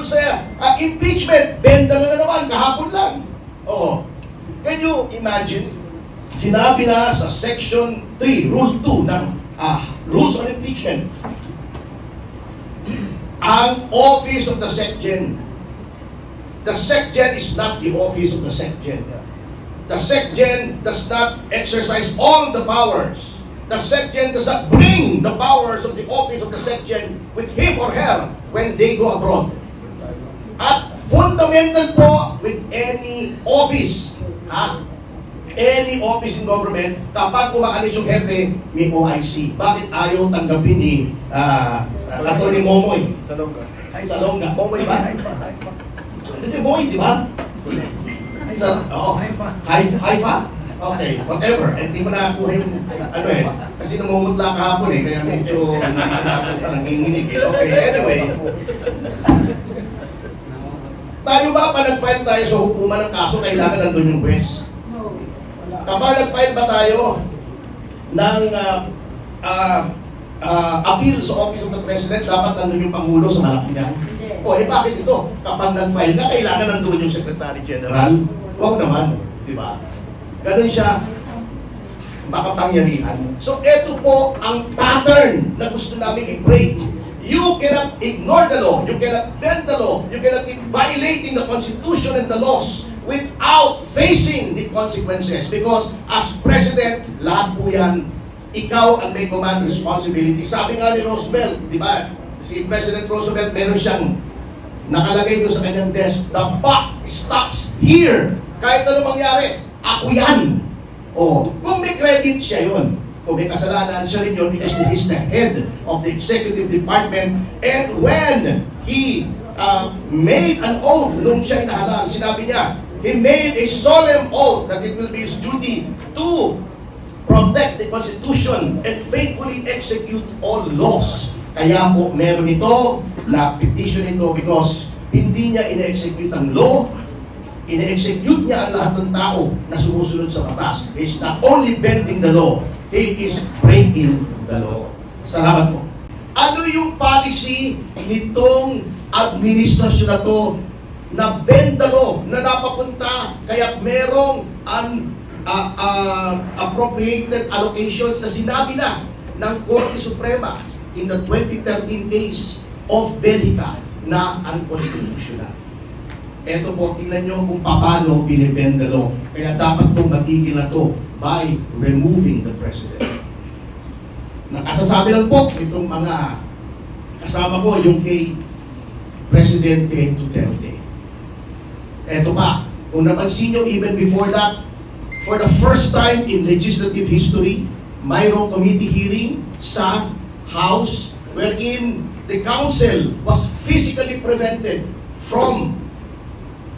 sumunod sa impeachment, benda na naman, kahapon lang. Oo. Can you imagine? Sinabi na sa Section 3, Rule 2 ng Rules on Impeachment, ang office of the SecGen. The SecGen is not the office of the SecGen. The SecGen does not exercise all the powers. The SecGen does not bring the powers of the office of the SecGen with him or her when they go abroad. At fundamental po with any office, any office in government, kapag umaalis yung hepe, may OIC. Bakit ayaw tanggapin ni Atty. Momoy? Salonga. Momoy ba? Hindi, Moy, di ba? Haifa? Okay, whatever. Hindi mo nakakuha yung, kasi namumutla kahapon kaya medyo hindi ko nakakuha nanginginig Okay, anyway. Tayo ba pa nag-file tayo sa hukuman ng kaso, kailangan nandun yung juez? Kapag nag-file ba tayo ng appeal sa Office of the President, dapat nandun yung Pangulo sa Malacanang? Bakit ito? Kapag nag-file ka, kailangan nandun yung Secretary General? Huwag naman, di ba? Ganun siya makapangyarihan. So, ito po ang pattern na gusto namin i-break. You cannot ignore the law, you cannot bend the law, you cannot keep violating the Constitution and the laws without facing the consequences. Because as President, lahat po yan, ikaw ang may command responsibility. Sabi nga ni Roosevelt, di ba? Si President Roosevelt, meron siyang nakalagay doon sa kanyang desk, the buck stops here. Kahit ano mangyari, ako yan. Kung may credit siya yun. Kung may kasalanan siya rin yun because he is the head of the executive department. And when he made an oath nung siya inahalal, sinabi niya, he made a solemn oath that it will be his duty to protect the Constitution and faithfully execute all laws. Kaya po meron ito na petition ito because hindi niya ina-execute ang law, ina-execute niya ang lahat ng tao na sumusunod sa batas. He's not only bending the law, he is breaking the law. Salamat po. Ano yung policy nitong administrasyon na to na bend the law, na napapunta kaya merong appropriated allocations na sinabi na ng Korte Suprema in the 2013 case of Belica na unconstitutional. Ito po, tingnan nyo kung paano binibend the law. Kaya dapat pong matigil na to by removing the President. Nakasasabi lang po itong mga kasama ko, yung kay Presidente Duterte. Ito pa, kung napansin nyo, even before that, for the first time in legislative history, mayroong committee hearing sa House wherein the council was physically prevented from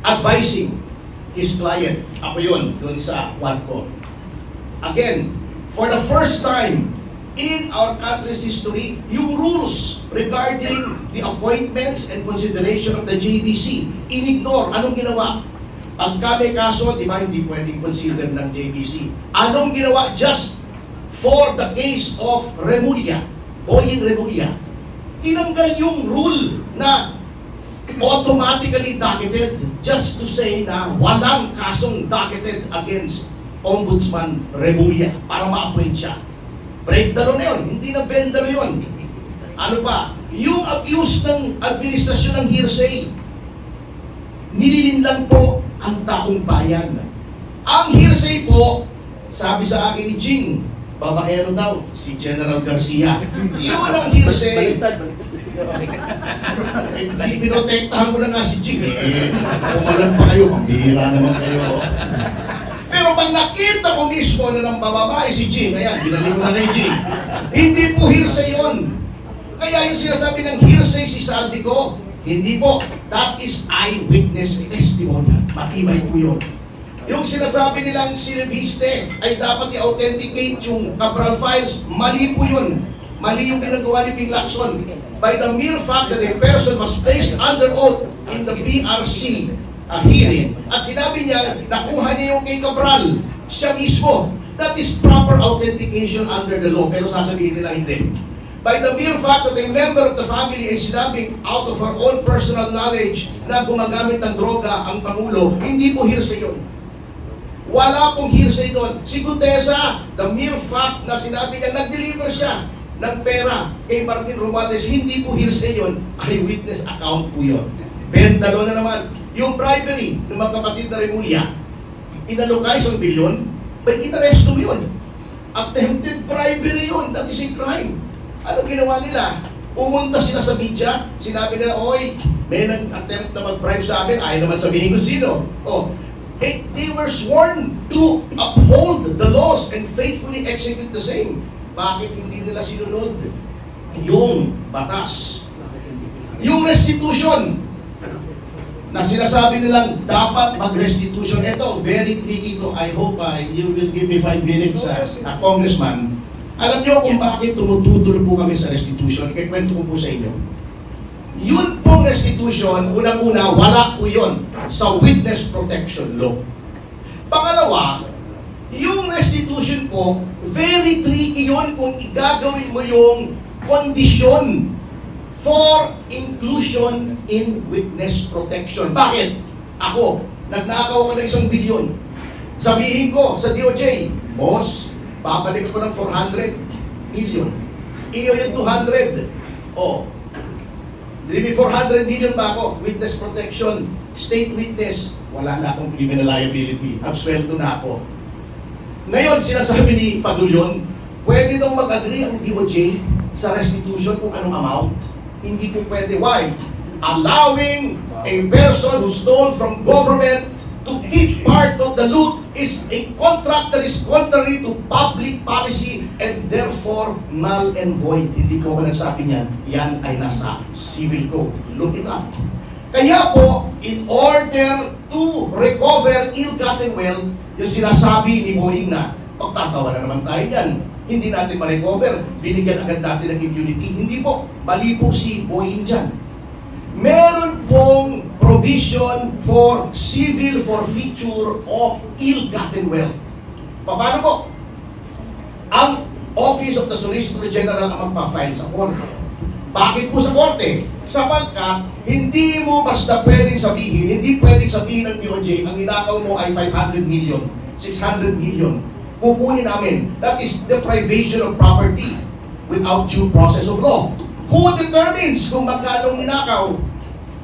advising his client. Ako yun, dun sa Quadcom. Again, for the first time in our country's history, yung rules regarding the appointments and consideration of the JBC, inignore. Anong ginawa? Pagka may kaso, di ba, hindi pwedeng consider ng JBC. Anong ginawa? Just for the case of Remulla, Boying Remulla, tinanggal yung rule na automatically docketed just to say na walang kasong docketed against Ombudsman Remulla para ma-appoint siya. Break the law na yun, hindi na bend the law yun. Ano pa? Yung abuse ng administrasyon ng hearsay, nililin lang po ang taong bayan. Ang hearsay po, sabi sa akin ni Jing, babaero daw, si General Garcia. Yun ang hearsay. Hindi pinotektahan mo na nga si Jing. Umalag pa kayo, pambihira naman kayo. Pero pag nakita ko mismo na ng bababae si Jing, ayan, binalik ko na kay Jing. Hindi po hearsay yun. Kaya yung sinasabi ng hearsay si Saldico, hindi po. That is eyewitness testimony. Matibay po yun. Yung sinasabi nilang si Reviste ay dapat i-authenticate yung Cabral files, mali po yun. Mali yung ginagawa ni Ping Lacson. By the mere fact that a person was placed under oath in the PRC hearing, at sinabi niya, nakuha niya yung kay Cabral, siya mismo. That is proper authentication under the law. Pero sasabihin nila hindi. by the mere fact that a member of the family is sinabing out of her own personal knowledge na gumagamit ng droga ang Pangulo, hindi po hearsay yun. Wala pong hearsay doon. Si Gutesa, the mere fact na sinabi niya, nag-deliver siya ng pera kay Martin Romualdez, hindi po hearsay yun. Eyewitness account po yun. Bentalo na naman. Yung bribery ng mga kapatid na Remulla, inalokay sa bilyon, may interest mo yun. Attempted bribery yun. That is a crime. Anong ginawa nila? Pumunta sila sa media, sinabi nila, oy, may nag-attempt na mag-bribe sa amin, ayaw naman sabihin kung sino. Oh, they were sworn to uphold the laws and faithfully execute the same. Bakit hindi nila sinunod yung batas? Yung restitution, na sinasabi nilang dapat mag-restitution. Ito, very tricky to. I hope you will give me 5 minutes, Congressman. Alam niyo kung bakit tumututol po kami sa restitution? Ikikwento ko po sa inyo. Yun pong restitution, unang-una, wala po yun sa witness protection law. Pangalawa, yung restitution po, very tricky yun kung igagawin mo yung kondisyon for inclusion in witness protection. Bakit? Ako, nagnakaw ko ng 1 bilyon. Sabihin ko sa DOJ, boss, babalik ako ng 400 million. Iyo yung 200. Oh. May 400 million pa ako. Witness protection, state witness, wala na akong criminal liability. Absuelto na ako. Ngayon, sinasabi ni Fadulion, pwede daw mag-agree ang DOJ sa restitution kung anong amount. Hindi po pwede. Why? Allowing a person who stole from government to keep part of the loot is a contract that is contrary to public policy and therefore null and void. Hindi po ako nagsabi niyan. Yan ay nasa civil code. Look it up. Kaya po, in order to recover ill-gotten wealth, yung sinasabi ni Boying na, pagtatawa na naman tayo yan. Hindi natin ma-recover. Binigyan agad natin ng immunity. Hindi po. Mali po si Boying dyan. Meron pong provision for civil forfeiture of ill-gotten wealth. Paano po? Ang Office of the Solicitor General ang magpa-file sa korte. Bakit po sa korte? Sapagkat hindi mo basta pwedeng sabihin, hindi pwedeng sabihin ng DOJ, ang ninakaw mo ay 500 million, 600 million. Kukunin namin. That is deprivation of property without due process of law. Who determines kung magkano ninakaw?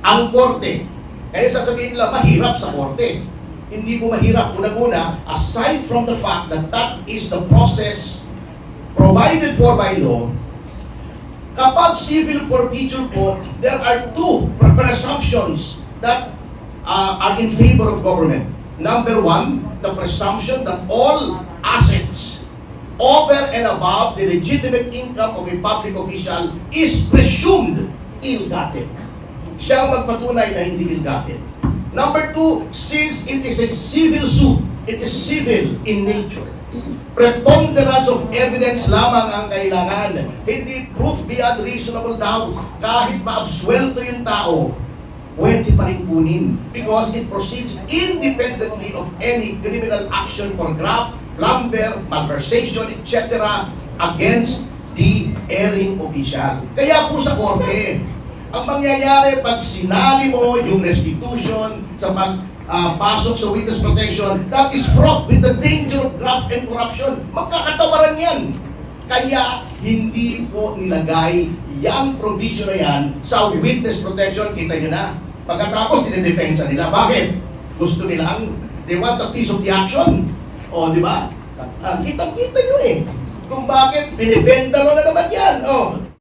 Ang korte. Kaya sasabihin nila, mahirap sa korte. Hindi po mahirap. Unang-una, aside from the fact that that is the process provided for by law, kapag civil forfeiture po, there are 2 presumptions that are in favor of government. Number 1, the presumption that all assets over and above the legitimate income of a public official is presumed ill-gotten. Siya ang magpatunay na hindi ill-gotten. Number 2, since it is a civil suit, it is civil in nature. Preponderance of evidence lamang ang kailangan. Hindi proof beyond reasonable doubt. Kahit maabsuelto yung tao, pwede pa rin kunin because it proceeds independently of any criminal action for graft, plunder, malversation, etc. against the erring official. Kaya po sa korte, ang mangyayari pag sinali mo yung restitution sa pasok sa witness protection, that is fraught with the danger of graft and corruption. Magkakatawaran yan. Kaya hindi po nilagay yung provision na yan sa witness protection. Kita nyo na. Pagkatapos, dinidefensa nila. Bakit? Gusto nilang, they want a piece of the action. O, di ba? Kitang-kita nyo eh. Kung bakit, binibentalo na naman yan. O,